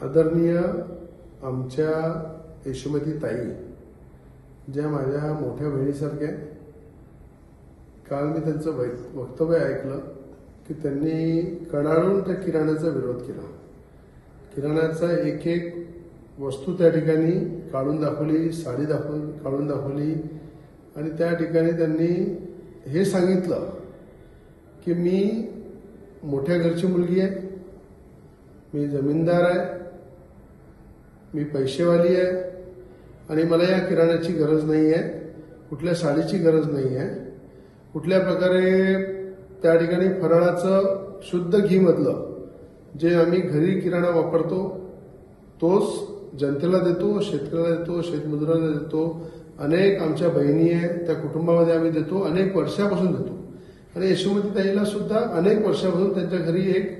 आदरणीय आमच्या यशोमती ताई ज्या माझ्या मोठ्या बहिणीसारख्या, काल मी त्यांचं वक्तव्य ऐकलं की त्यांनी कडाडून त्या किराण्याचा विरोध केला. किराण्याचा एक एक वस्तू त्या ठिकाणी काढून दाखवली, साडी काढून दाखवली आणि त्या ठिकाणी त्यांनी हे सांगितलं की मी मोठ्या घरची मुलगी आहे, मी जमीनदार आहे, मी पैसेवाली आहे आणि मला या किराण्याची गरज नाही आहे, कुठल्या साडीची गरज नाही आहे. कुठल्या प्रकारे त्या ठिकाणी फराळाचं शुद्ध घी मधलं जे आम्ही घरी किराणा वापरतो तोच जनतेला देतो, शेतकऱ्याला देतो, शेतमजुराला देतो. अनेक आमच्या बहिणी आहे त्या कुटुंबामध्ये आम्ही देतो, अनेक वर्षापासून देतो. आणि यशोमती ताईला सुद्धा अनेक वर्षापासून त्यांच्या घरी एक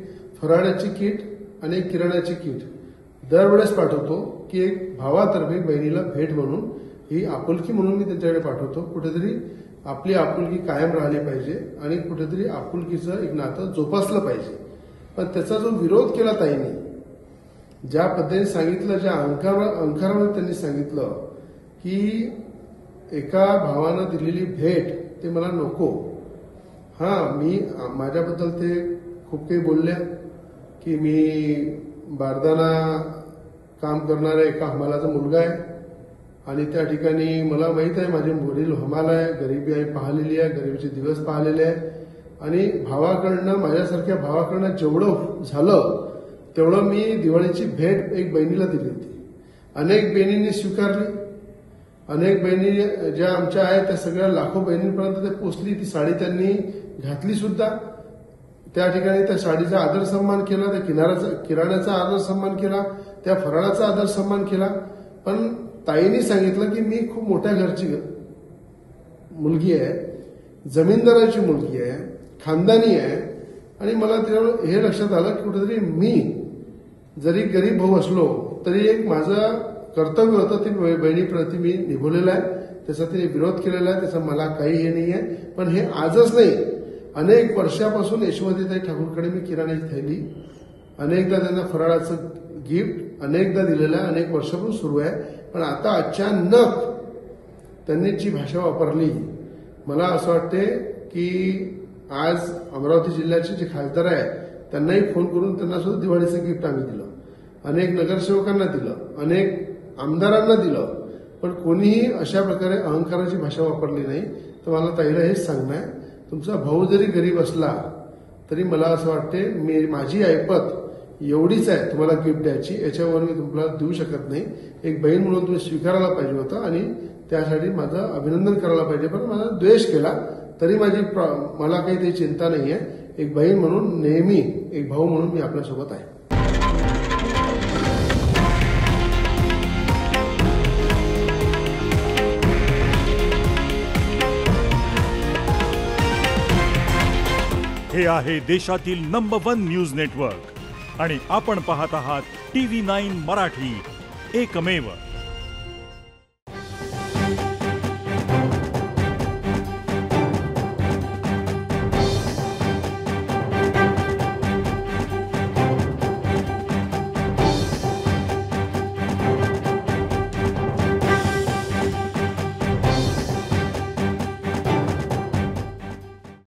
फराळाची किट आणि एक किराण्याची किट दरवेळेस पाठवतो की एक भावातर्फे बहिणीला भेट म्हणून, ही आपुलकी म्हणून मी त्यांच्याकडे पाठवतो. कुठेतरी आपली आपुलकी कायम राहिली पाहिजे आणि कुठेतरी आपुलकीचं एक नातं जोपासलं पाहिजे. पण त्याचा जो विरोध केला ताईंनी, ज्या पद्धतीने सांगितलं, ज्या अंकारामध्ये त्यांनी सांगितलं की एका भावानं दिलेली भेट ते मला नको. मी माझ्याबद्दल ते खूप काही बोलल्या की मी बारदाना काम करणारा एका हमालाचा मुलगा आहे आणि त्या ठिकाणी मला माहित आहे माझे वडील हमाल आहे, गरिबी आहे पाहिलेली आहे, गरिबीचे दिवस पाहिलेले आहे आणि भावाकडनं, माझ्यासारख्या भावाकडनं जेवढं झालं तेवढं मी दिवाळीची भेट एक बहिणीला दिली होती. अनेक बहिणींनी स्वीकारली, अनेक बहिणी ज्या आमच्या आहेत त्या सगळ्या लाखो बहिणींपर्यंत ते पोचली. ती साडी त्यांनी घातली सुद्धा. त्या ठिकाणी त्या साडीचा आदर सन्मान केला, त्या किराण्याचा आदर सन्मान केला, त्या फराळाचा आदर सन्मान केला. पण ताईंनी सांगितलं की मी खूप मोठ्या घरची मुलगी आहे, जमीनदाराची मुलगी आहे, खानदानी आहे आणि मला त्यावेळेला हे लक्षात आलं की कुठेतरी मी जरी गरीब भाऊ असलो तरी एक माझं कर्तव्य होतं ते बहिणीप्रती मी निभवलेलं आहे. त्याचा तिने विरोध केलेला आहे, त्याचा मला काही हे नाही आहे. पण हे आजच नाही, अनेक वर्षापासून यशोमतीताई ठाकूरकडे मी किराण्याची थैली, अनेकदा त्यांना फराळाचं गिफ्ट अनेकदा दिलेलं आहे, अनेक वर्षापासून सुरू आहे. पण आता अचानक त्यांनी जी भाषा वापरली, मला असं वाटते की आज अमरावती जिल्ह्याचे जे खासदार आहे त्यांनाही फोन करून त्यांना सुद्धा दिवाळीचं गिफ्ट आम्ही दिलं, अनेक नगरसेवकांना दिलं, अनेक आमदारांना दिलं. पण कोणीही अशा प्रकारे अहंकाराची भाषा वापरली नाही. तर मला ताईला हेच सांगणं आहे, तुमचा भाऊ जरी गरीब असला तरी मला असं वाटते माझी ऐपत एवढीच आहे तुम्हाला गिफ्ट द्यायची, याच्यावर मी तुम्हाला देऊ शकत नाही. एक बहीण म्हणून तुम्ही स्वीकारायला पाहिजे होतं आणि त्यासाठी माझं अभिनंदन करायला पाहिजे. पण माझा द्वेष केला तरी मला काही त्याची चिंता नाही आहे. एक बहीण म्हणून नेहमी, एक भाऊ म्हणून मी आपल्यासोबत आहे. हे आहे देशातील नंबर 1 न्यूज नेटवर्क आणि आपण पाहत आहात TV9 मराठी, एकमेव.